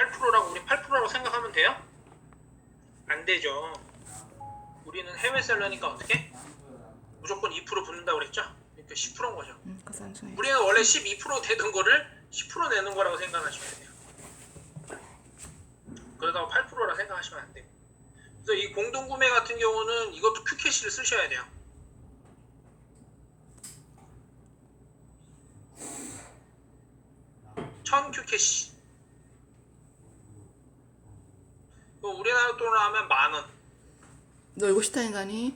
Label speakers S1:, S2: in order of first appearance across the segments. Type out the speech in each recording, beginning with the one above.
S1: 8%라고 우리 8%라고 생각하면 돼요? 안 되죠. 우리는 해외 셀러니까 어떻게? 무조건 2% 붙는다고 그랬죠? 그러니까 10%인 거죠. 우리는 원래 12% 되던 거를 10% 내는 거라고 생각하시면 돼요. 그러다가 8%라 생각하시면 안 돼요. 그래서 이 공동구매 같은 경우는 이것도 큐캐시를 쓰셔야 돼요. 큐캐시. 우리나라 돈으로 하면 10,000원.
S2: 너 이거 싫다 인간이?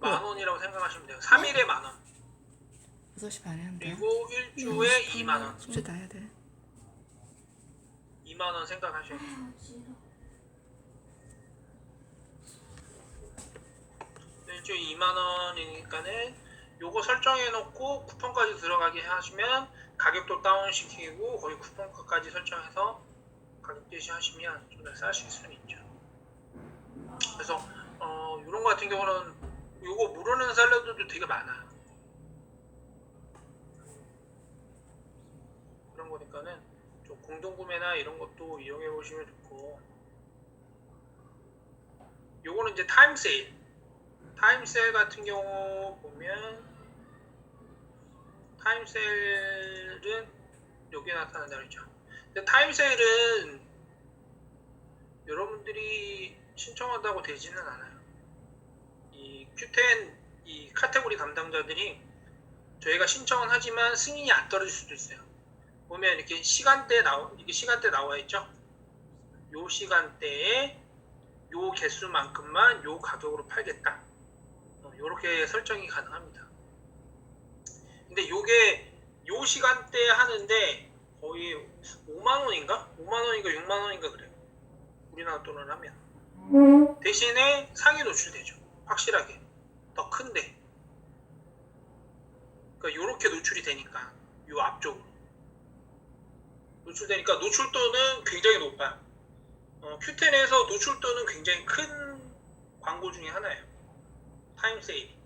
S1: 10,000원이라고 생각하시면 돼요. 3일에 10,000원.
S2: 6시 반에 한다.
S1: 그리고 일주에 20,000원.
S2: 숙제 다 해야 돼.
S1: 20,000원 생각하셔야 돼요. 일주에 20,000원이니까는 요거 설정해 놓고 쿠폰까지 들어가게 하시면 가격도 다운시키고 거기 쿠폰까지 설정해서 가격 제시하시면 좀 더 싸실 수는 있죠. 그래서 요런 거 같은 경우는 요거 모르는 샐러드도 되게 많아요. 그런 거니까는 좀 공동구매나 이런 것도 이용해 보시면 좋고, 요거는 이제 타임세일 같은 경우 보면 타임세일은 여기에 나타난다 그랬죠. 근데 타임세일은 여러분들이 신청한다고 되지는 않아요. 이 Q10 이 카테고리 담당자들이 저희가 신청은 하지만 승인이 안 떨어질 수도 있어요. 보면 이렇게 시간대 나와 있죠. 요 시간대에 요 개수만큼만 요 가격으로 팔겠다. 요렇게 설정이 가능합니다. 근데 요게 요 시간대에 하는데 거의 5만원인가? 5만원인가 6만원인가 그래요. 우리나라 돈을 하면. 대신에 상위 노출되죠. 확실하게. 더 큰데. 그러니까 요렇게 노출이 되니까 요 앞쪽으로. 노출되니까 노출도는 굉장히 높아요. Q10에서 노출도는 굉장히 큰 광고 중에 하나예요. 타임세일이.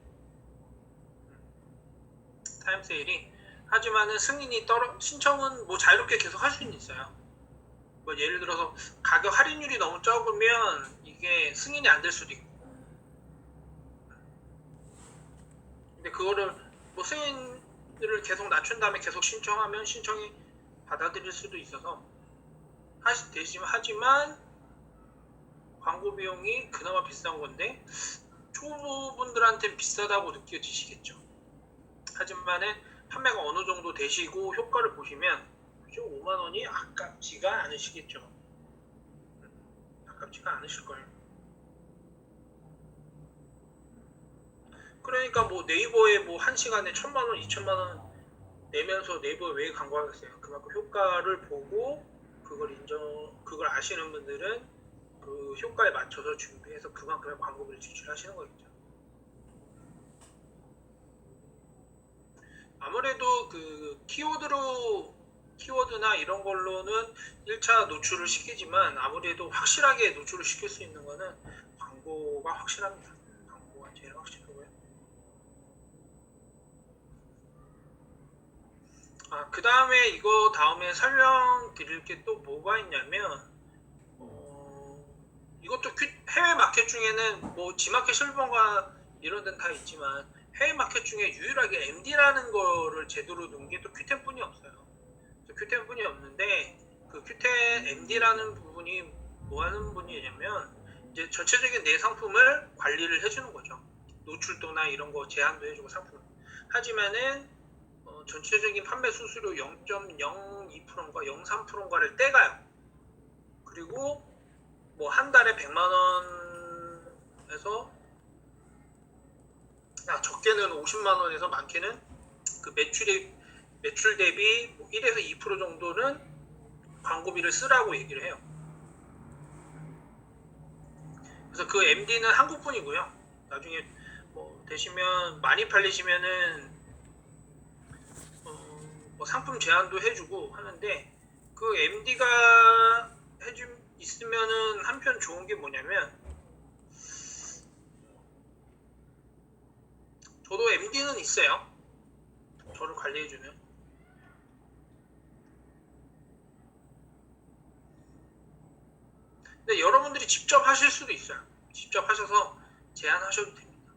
S1: 하지만은 승인이 신청은 뭐 자유롭게 계속 할 수는 있어요. 뭐 예를 들어서 가격 할인율이 너무 적으면 이게 승인이 안 될 수도 있고. 근데 그거를 뭐 승인을 계속 낮춘 다음에 계속 신청하면 신청이 받아들일 수도 있어서 하지만 광고 비용이 그나마 비싼 건데 초보분들한테는 비싸다고 느껴지시겠죠. 하지만은 판매가 어느 정도 되시고 효과를 보시면 5만원이 아깝지가 않으시겠죠. 아깝지가 않으실 거예요. 그러니까 뭐 네이버에 뭐 1시간에 1,000만원, 2,000만원 내면서 네이버에 왜 광고하겠어요? 그만큼 효과를 보고 그걸 아시는 분들은 그 효과에 맞춰서 준비해서 그만큼의 광고비를 지출하시는 거겠죠. 아무래도 그 키워드나 이런 걸로는 1차 노출을 시키지만 아무래도 확실하게 노출을 시킬 수 있는 거는 광고가 확실합니다. 광고가 제일 확실하고요. 그 다음에 이거 다음에 설명드릴 게 또 뭐가 있냐면 이것도 해외 마켓 중에는 뭐 지마켓 실버가 이런 데는 다 있지만 해외 마켓 중에 유일하게 MD라는 거를 제대로 넣은 게 또 Q10뿐이 없어요. Q10뿐이 없는데 그 Q10 MD라는 부분이 뭐 하는 분이냐면 이제 전체적인 내 상품을 관리를 해주는 거죠. 노출도나 이런 거 제한도 해주고 상품. 하지만은 전체적인 판매 수수료 0.02%인가 0.3%인가를 떼가요. 그리고 뭐 한 달에 100만원에서 적게는 50만원에서 많게는 그 매출 대비 뭐 1에서 2% 정도는 광고비를 쓰라고 얘기를 해요. 그래서 그 MD는 한국분이고요. 나중에 뭐 되시면 많이 팔리시면은 뭐 상품 제한도 해주고 하는데 그 MD가 있으면은 한편 좋은 게 뭐냐면 저도 MD는 있어요. 저를 관리해주는. 근데 여러분들이 직접 하실 수도 있어요. 직접 하셔서 제안하셔도 됩니다.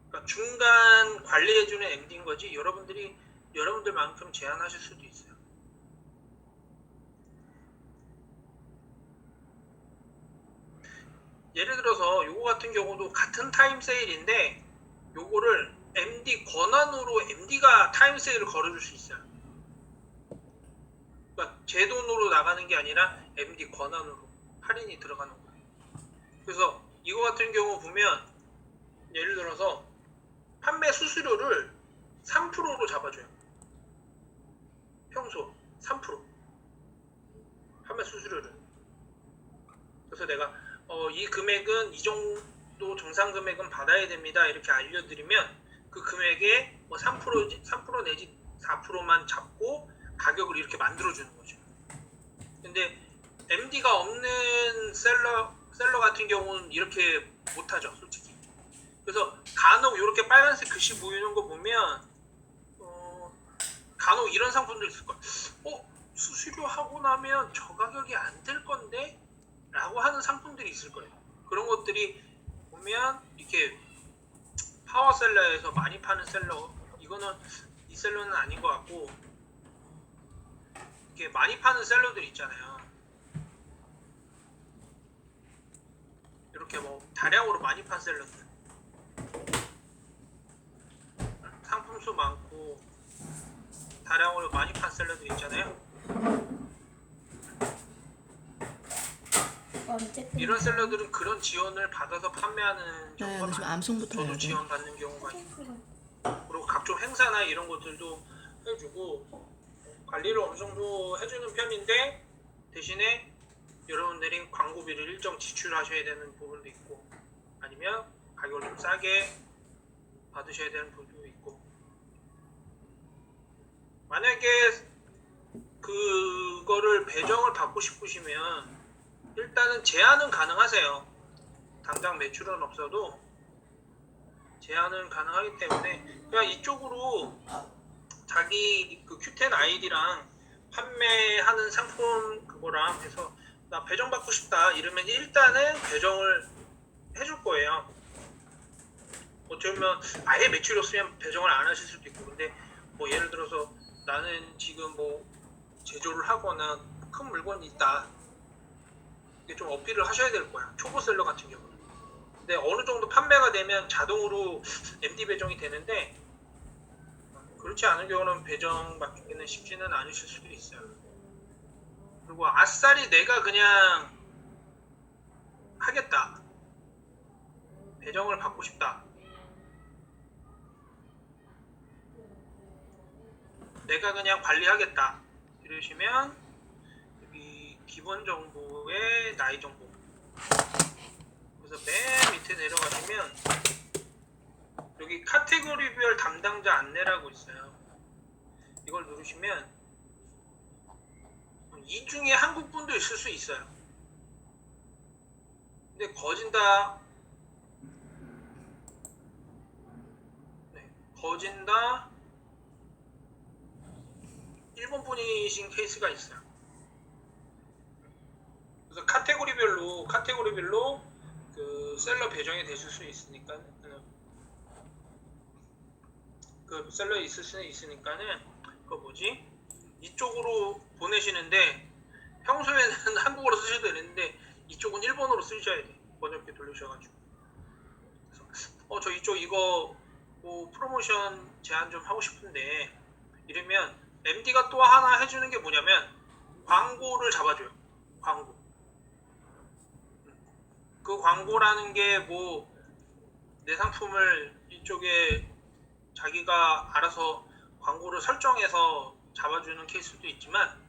S1: 그러니까 중간 관리해주는 MD인 거지 여러분들만큼 제안하실 수도 있어요. 예를 들어서 요거 같은 경우도 같은 타임 세일인데 요거를 MD 권한으로 MD가 타임 세일을 걸어줄 수 있어요. 그러니까 제 돈으로 나가는 게 아니라 MD 권한으로 할인이 들어가는 거예요. 그래서 이거 같은 경우 보면 예를 들어서 판매 수수료를 3%로 잡아줘요. 평소 3% 판매 수수료를. 그래서 내가 이 금액은 이 정도 정상 금액은 받아야 됩니다. 이렇게 알려드리면 그 금액에 뭐 3% 내지 4%만 잡고 가격을 이렇게 만들어주는 거죠. 근데 MD가 없는 셀러 같은 경우는 이렇게 못하죠, 솔직히. 그래서 간혹 이렇게 빨간색 글씨 보이는 거 보면 간혹 이런 상품들 있을 거야. 수수료 하고 나면 저 가격이 안 될 건데? 라고 하는 상품들이 있을 거예요. 그런 것들이 보면 이렇게 파워셀러에서 많이 파는 셀러, 이거는 이 셀러는 아닌 것 같고, 이렇게 많이 파는 셀러들 있잖아요. 이렇게 뭐 다량으로 많이 판 셀러들, 상품수 많고 다량으로 많이 판 셀러들 있잖아요. 이런 셀러들은 그런 지원을 받아서 판매하는
S2: 네,
S1: 경우가
S2: 지금
S1: 많아요.
S2: 암송부터 해야
S1: 저도
S2: 돼.
S1: 지원 받는 경우가 있고, 그리고 각종 행사나 이런 것들도 해주고 관리를 어느 정도 해주는 편인데 대신에 여러분들이 광고비를 일정 지출하셔야 되는 부분도 있고 아니면 가격을 좀 싸게 받으셔야 되는 부분도 있고, 만약에 그거를 배정을 받고 싶으시면 일단은 제한은 가능하세요. 당장 매출은 없어도 제한은 가능하기 때문에 그냥 이쪽으로 자기 그 Q10 아이디랑 판매하는 상품 그거랑 해서 나 배정 받고 싶다 이러면 일단은 배정을 해줄 거예요. 어떻게 보면 아예 매출이 없으면 배정을 안 하실 수도 있고, 근데 뭐 예를 들어서 나는 지금 뭐 제조를 하거나 큰 물건이 있다, 이게 좀 어필을 하셔야 될 거야, 초보셀러 같은 경우는. 근데 어느 정도 판매가 되면 자동으로 MD 배정이 되는데 그렇지 않은 경우는 배정 받기는 쉽지는 않으실 수도 있어요. 그리고 아싸리 내가 그냥 하겠다, 배정을 받고 싶다, 내가 그냥 관리하겠다 이러시면 여기 기본 정보에 나이 정보, 그래서 맨 밑에 내려가시면 여기 카테고리별 담당자 안내라고 있어요. 이걸 누르시면 이 중에 한국 분도 있을 수 있어요. 근데 거진다 일본 분이신 케이스가 있어요. 그래서 카테고리별로 그 셀러 배정이 되실 수 있으니까, 그 셀러 있을 수는 있으니까는 이쪽으로 보내시는데 평소에는 한국어로 쓰셔도 되는데 이쪽은 일본어로 쓰셔야 돼. 번역기 돌리셔가지고. 그래서 저 이쪽 이거 뭐 프로모션 제안 좀 하고 싶은데 이러면 MD가 또 하나 해주는 게 뭐냐면 광고를 잡아줘요. 광고. 그 광고라는 게 뭐 내 상품을 이쪽에 자기가 알아서 광고를 설정해서 잡아주는 케이스도 있지만,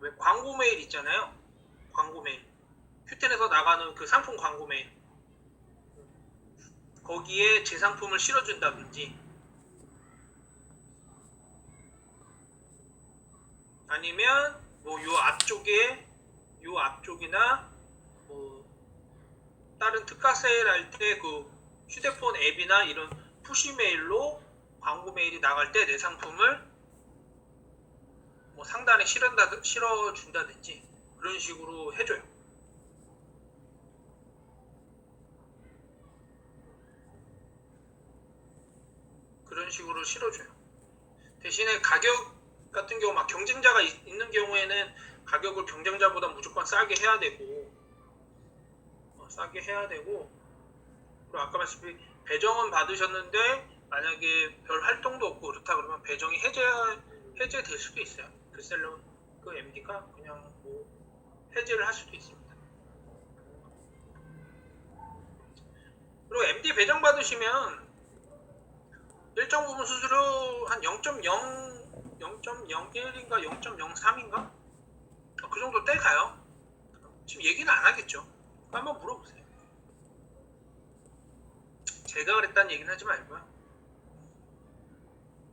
S1: 왜 광고 메일 있잖아요. 광고 메일. Q10에서 나가는 그 상품 광고 메일. 거기에 제 상품을 실어준다든지, 아니면 뭐 요 앞쪽이나 뭐 다른 특가 세일 할 때 그 휴대폰 앱이나 이런 푸시 메일로 광고 메일이 나갈 때 내 상품을 뭐 상단에 실어준다든지 그런 식으로 해줘요. 그런 식으로 실어줘요. 대신에 가격 같은 경우 막 경쟁자가 있는 경우에는 가격을 경쟁자보다 무조건 싸게 해야 되고 그리고 아까 말씀드린 배정은 받으셨는데 만약에 별 활동도 없고 그렇다 그러면 배정이 해제될 수도 있어요. 그 셀러 그 MD가 그냥 뭐 해제를 할 수도 있습니다. 그리고 MD 배정 받으시면 일정 부분 수수료 한 0.01인가 0.03인가 그 정도 떼가요. 지금 얘기는 안 하겠죠. 한번 물어보세요. 제가 그랬다는 얘기는 하지 말고요.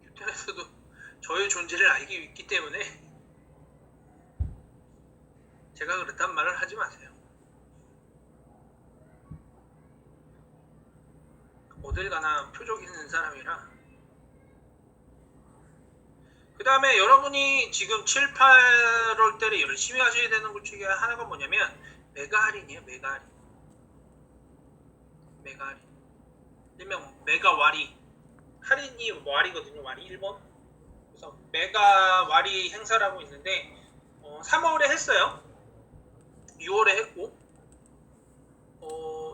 S1: 휴전에서도 저의 존재를 알기 있기 때문에 제가 그랬단 말을 하지 마세요. 어딜 가나 표적 있는 사람이라. 그 다음에 여러분이 지금 7, 8월 달에 열심히 하셔야 되는 것 중에 하나가 뭐냐면 메가 할인이에요. 메가 할인. 일명 메가 와리. 할인이 와리거든요. 와리 1번. 그래서 메가 와리 행사라고 있는데 3월에 했어요. 6월에 했고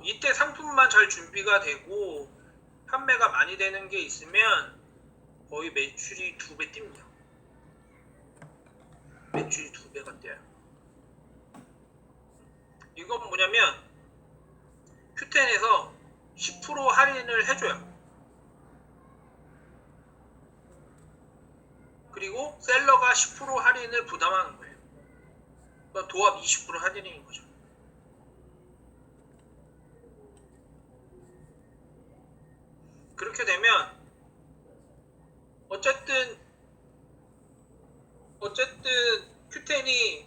S1: 이때 상품만 잘 준비가 되고 판매가 많이 되는 게 있으면 거의 매출이 2배 뜁니다. 매출이 2배가 뛰어요. 이건 뭐냐면 Q10에서 10% 할인을 해줘요. 그리고 셀러가 10% 할인을 부담하는 거예요. 그러니까 도합 20% 할인인 거죠. 그렇게 되면 어쨌든 Q10이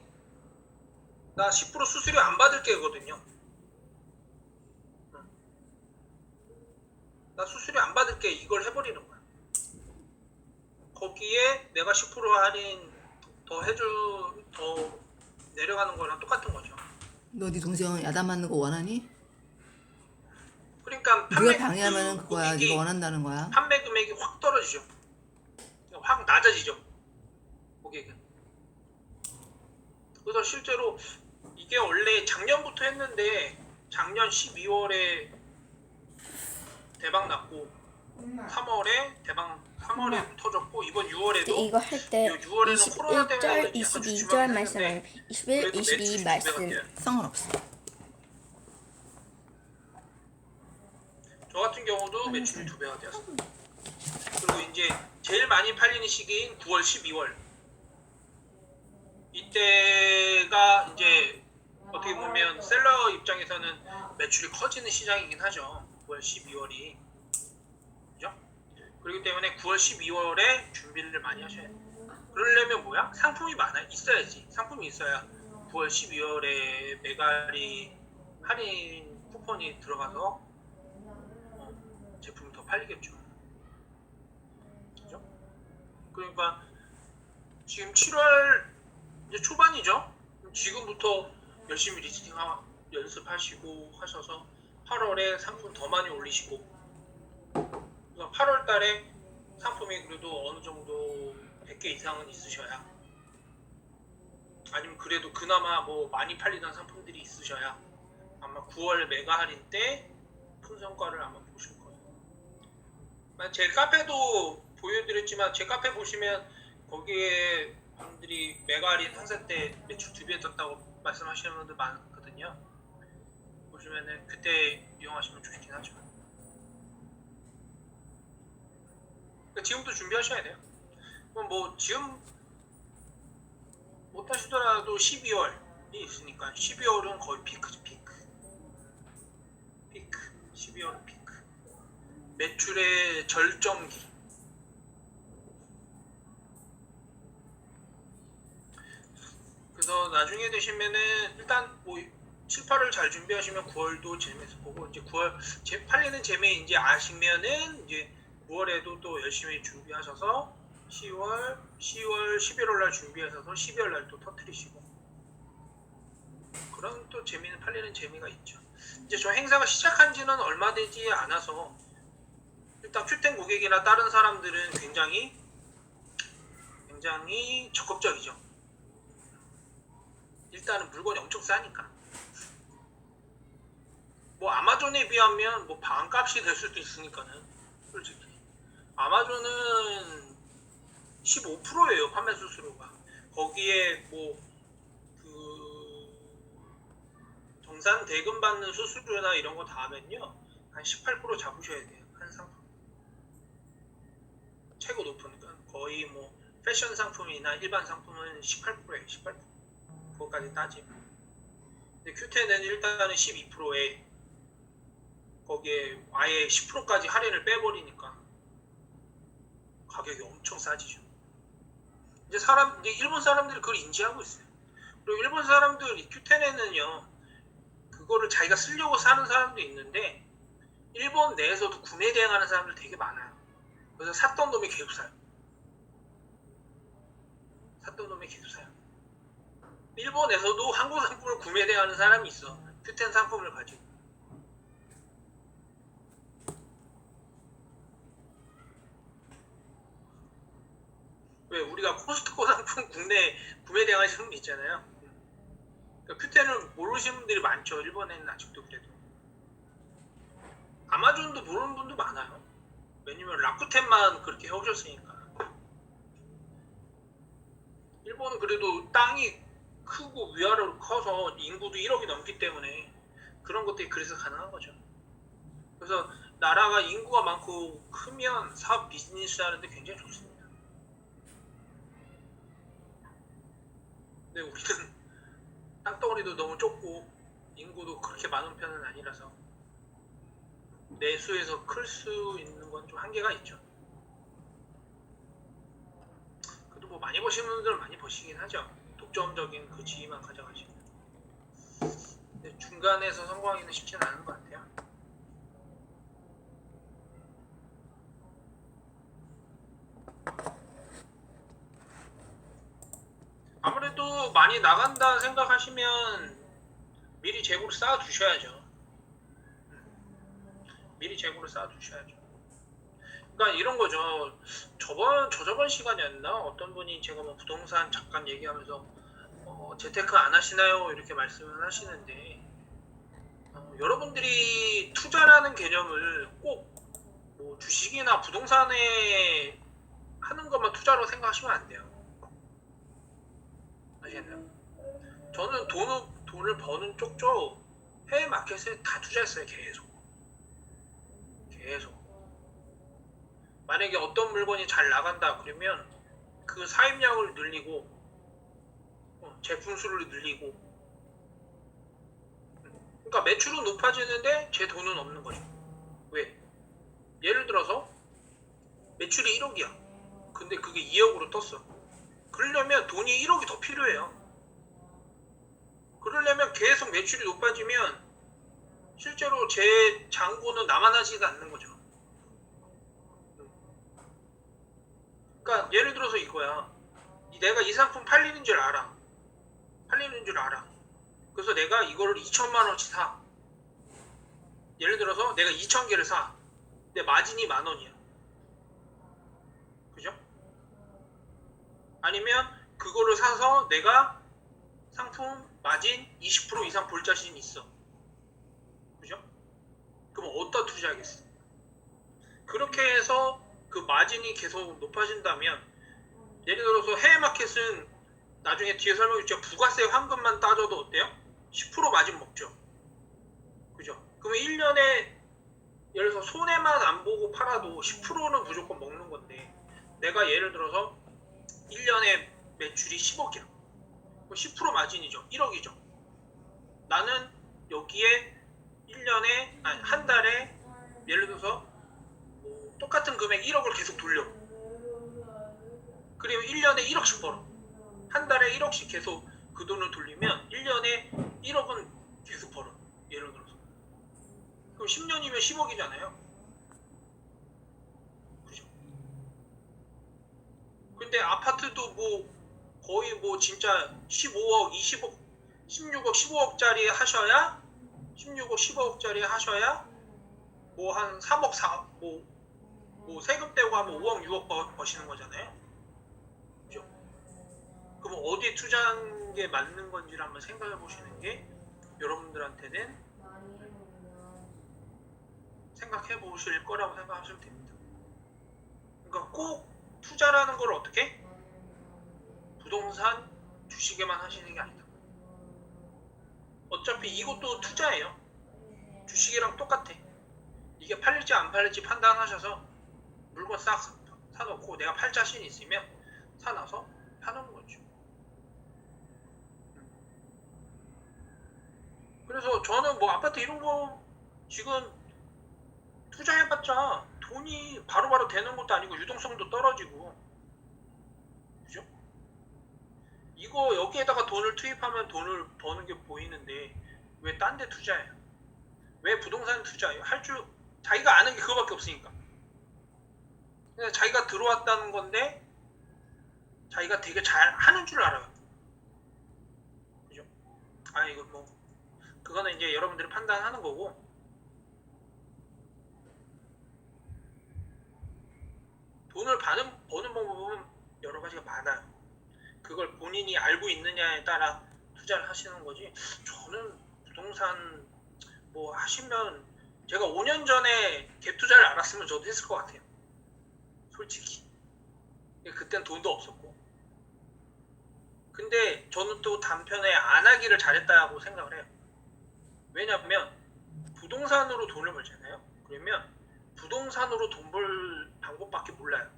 S1: 나 10% 수수료 안 받을 게거든요. 나 수수료 안 받을 게 이걸 해버리는 거야. 거기에 내가 10% 할인 더 내려가는 거랑 똑같은 거죠.
S2: 너 네 동생 야단 맞는 거 원하니?
S1: 그러니까
S2: 네가 방해하면 그거야. 네가 원한다는 거야.
S1: 판매 금액이 확 떨어지죠. 확 낮아지죠. 고객은. 그래서 실제로 이게 원래 작년부터 했는데 작년 12월에 대박 났고 3월에 터졌고 이번 6월에도
S3: 이거 할 때
S1: 6월에는 코로나 때문에
S3: 21절, 22절 말씀, 21, 22 말씀.
S2: 상관없어.
S1: 저 같은 경우도 매출이 2배가 되었습니다. 그리고 이제 제일 많이 팔리는 시기인 9월, 12월 이때가 이제 어떻게 보면 셀러 입장에서는 매출이 커지는 시장이긴 하죠. 9월, 12월이 그죠? 그렇기 때문에 9월, 12월에 준비를 많이 하셔야 돼요. 그러려면 뭐야? 상품이 있어야지. 상품이 있어야 9월, 12월에 메가리 할인 쿠폰이 들어가서 제품이 더 팔리겠죠. 그죠? 그러니까 지금 7월 이제 초반이죠. 지금부터 열심히 리스팅 연습하시고 하셔서 8월에 상품 더 많이 올리시고 그래서 8월 달에 상품이 그래도 어느 정도 100개 이상은 있으셔야 아니면 그래도 그나마 뭐 많이 팔리는 상품들이 있으셔야 아마 9월 메가 할인 때 큰 성과를 아마 보실 거예요. 제 카페도 보여드렸지만 제 카페 보시면 거기에 분들이 메가 할인 행사 때 매출 2배 떴다고 말씀하시는 분들 많거든요. 보시면은 그때 이용하시면 좋긴 하죠. 그러니까 지금도 준비하셔야 돼요. 그럼 뭐 지금 못 하시더라도 12월이 있으니까 12월은 거의 피크죠. 피크 12월은 피크 매출의 절정기. 그래서 나중에 되시면은 일단 뭐 7, 8월 잘 준비하시면 9월도 재미있을 거고 이제 9월 팔리는 재미 이제 아시면은 이제 9월에도 또 열심히 준비하셔서 10월, 11월 날 준비하셔서 12월 날 또 터트리시고 그런 또 재미는 팔리는 재미가 있죠. 이제 저 행사가 시작한 지는 얼마 되지 않아서 일단 큐텐 고객이나 다른 사람들은 굉장히 적극적이죠. 일단은 물건이 엄청 싸니까. 뭐 아마존에 비하면 뭐 반값이 될 수도 있으니까는 솔직히 아마존은 15%예요 판매 수수료가. 거기에 뭐 그 정산 대금 받는 수수료나 이런 거 다 하면요 한 18% 잡으셔야 돼요 한 상품. 최고 높은 건 거의 뭐 패션 상품이나 일반 상품은 18%예요 18%. 그거까지 따지면. 근데 큐텐은 일단은 12%에 거기에 아예 10%까지 할인을 빼버리니까 가격이 엄청 싸지죠. 이제 일본 사람들이 그걸 인지하고 있어요. 그리고 일본 사람들이 큐텐에는요 그거를 자기가 쓰려고 사는 사람도 있는데 일본 내에서도 구매 대행하는 사람들 되게 많아요. 그래서 샀던 놈이 계속 사요. 일본에서도 한국 상품을 구매 대행하는 사람이 있어. 큐텐 상품을 가지고. 왜 우리가 코스트코 상품 국내 구매 대행하시는 분 있잖아요. 그러니까 큐텐을 모르시는 분들이 많죠. 일본에는 아직도 그래도. 아마존도 모르는 분도 많아요. 왜냐면 라쿠텐만 그렇게 해오셨으니까. 일본은 그래도 땅이 크고 위아래로 커서 인구도 1억이 넘기 때문에 그런 것들이 그래서 가능한 거죠. 그래서 나라가 인구가 많고 크면 사업 비즈니스 하는데 굉장히 좋습니다. 근데 우리는 땅덩어리도 너무 좁고 인구도 그렇게 많은 편은 아니라서 내수에서 클 수 있는 건 좀 한계가 있죠. 그래도 뭐 많이 버시는 분들은 많이 버시긴 하죠. 독점적인 그 지위만 가져가시면. 근데 중간에서 성공하기는 쉽지는 않은 것 같아요. 아무래도 많이 나간다 생각하시면 미리 재고를 쌓아 두셔야죠. 미리 재고를 쌓아 두셔야죠. 그러니까 이런 거죠. 저저번 시간이었나? 어떤 분이 제가 뭐 부동산 잠깐 얘기하면서 재테크 안 하시나요? 이렇게 말씀을 하시는데 여러분들이 투자라는 개념을 꼭 뭐 주식이나 부동산에 하는 것만 투자로 생각하시면 안 돼요. 아시겠나요? 저는 돈을 버는 쪽쪽 해외 마켓에 다 투자했어요. 계속. 만약에 어떤 물건이 잘 나간다 그러면 그 사입량을 늘리고 제품 수를 늘리고 그러니까 매출은 높아지는데 제 돈은 없는 거죠. 왜? 예를 들어서 매출이 1억이야. 근데 그게 2억으로 떴어. 그러려면 돈이 1억이 더 필요해요. 그러려면 계속 매출이 높아지면 실제로 제 잔고는 남아나지가 않는 거죠. 그러니까 예를 들어서 이거야. 내가 이 상품 팔리는 줄 알아. 그래서 내가 이거를 2천만 원치 사. 예를 들어서 내가 2,000개를 사. 내 마진이 10,000원이야. 그죠? 아니면 그거를 사서 내가 상품 마진 20% 이상 볼 자신이 있어. 그죠? 그럼 어디다 투자하겠어? 그렇게 해서 그 마진이 계속 높아진다면 예를 들어서 해외 마켓은 나중에 뒤에 설명해줄게요. 부가세 환급만 따져도 어때요? 10% 마진 먹죠. 그죠? 그러면 1년에 예를 들어서 손해만 안 보고 팔아도 10%는 무조건 먹는 건데 내가 예를 들어서 1년에 매출이 10억이야. 10% 마진이죠. 1억이죠. 나는 여기에 1년에 아니 한 달에 예를 들어서 뭐 똑같은 금액 1억을 계속 돌려. 그리고 1년에 1억씩 벌어. 한 달에 1억씩 계속 그 돈을 돌리면 1년에 1억은 계속 벌어. 예를 들어서. 그럼 10년이면 10억이잖아요. 그죠? 근데 아파트도 뭐 거의 뭐 진짜 15억, 20억, 16억, 15억짜리 하셔야 16억, 15억짜리 하셔야 뭐 한 3억, 4억, 뭐 세금 떼고 하면 5억, 6억 버시는 거잖아요. 그죠? 그럼 어디에 투자하는 게 맞는 건지를 한번 생각해 보시는 게 여러분들한테는 생각해 보실 거라고 생각하시면 됩니다. 그러니까 꼭 투자라는 걸 어떻게? 부동산, 주식에만 하시는 게 아니다. 어차피 이것도 투자예요. 주식이랑 똑같아. 이게 팔릴지 안 팔릴지 판단하셔서 물건 싹 사놓고 내가 팔 자신 있으면 사놔서 파는 거죠. 그래서 저는 뭐 아파트 이런 거 지금 투자해봤자 돈이 바로바로 되는 것도 아니고 유동성도 떨어지고, 그죠? 이거 여기에다가 돈을 투입하면 돈을 버는 게 보이는데 왜 딴 데 투자해요? 왜 부동산 투자해요? 할 줄 자기가 아는 게 그거밖에 없으니까. 그냥 자기가 들어왔다는 건데 자기가 되게 잘 하는 줄 알아요. 그죠? 아 이거 뭐 그거는 이제 여러분들이 판단하는 거고, 돈을 버는 방법은 여러 가지가 많아요. 그걸 본인이 알고 있느냐에 따라 투자를 하시는 거지. 저는 부동산 뭐 하시면 제가 5년 전에 갭 투자를 알았으면 저도 했을 것 같아요. 솔직히. 그땐 돈도 없었고. 근데 저는 또 단편에 안 하기를 잘했다고 생각을 해요. 왜냐면 부동산으로 돈을 벌잖아요. 그러면 부동산으로 돈 벌 방법밖에 몰라요.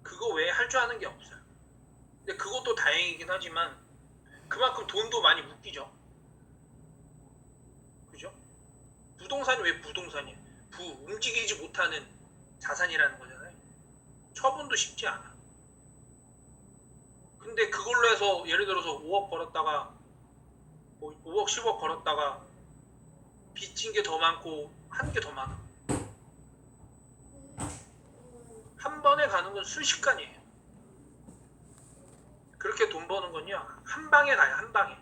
S1: 그거 외에 할 줄 아는 게 없어요. 근데 그것도 다행이긴 하지만 그만큼 돈도 많이 묶이죠. 그죠? 부동산이 왜 부동산이에요? 움직이지 못하는 자산이라는 거잖아요. 처분도 쉽지 않아. 근데 그걸로 해서 예를 들어서 5억 벌었다가 5억 10억 벌었다가 빚진 게 더 많고 한 게 더 많아. 한 번에 가는 건 순식간이에요. 그렇게 돈 버는 건요 한 방에 가요. 한 방에.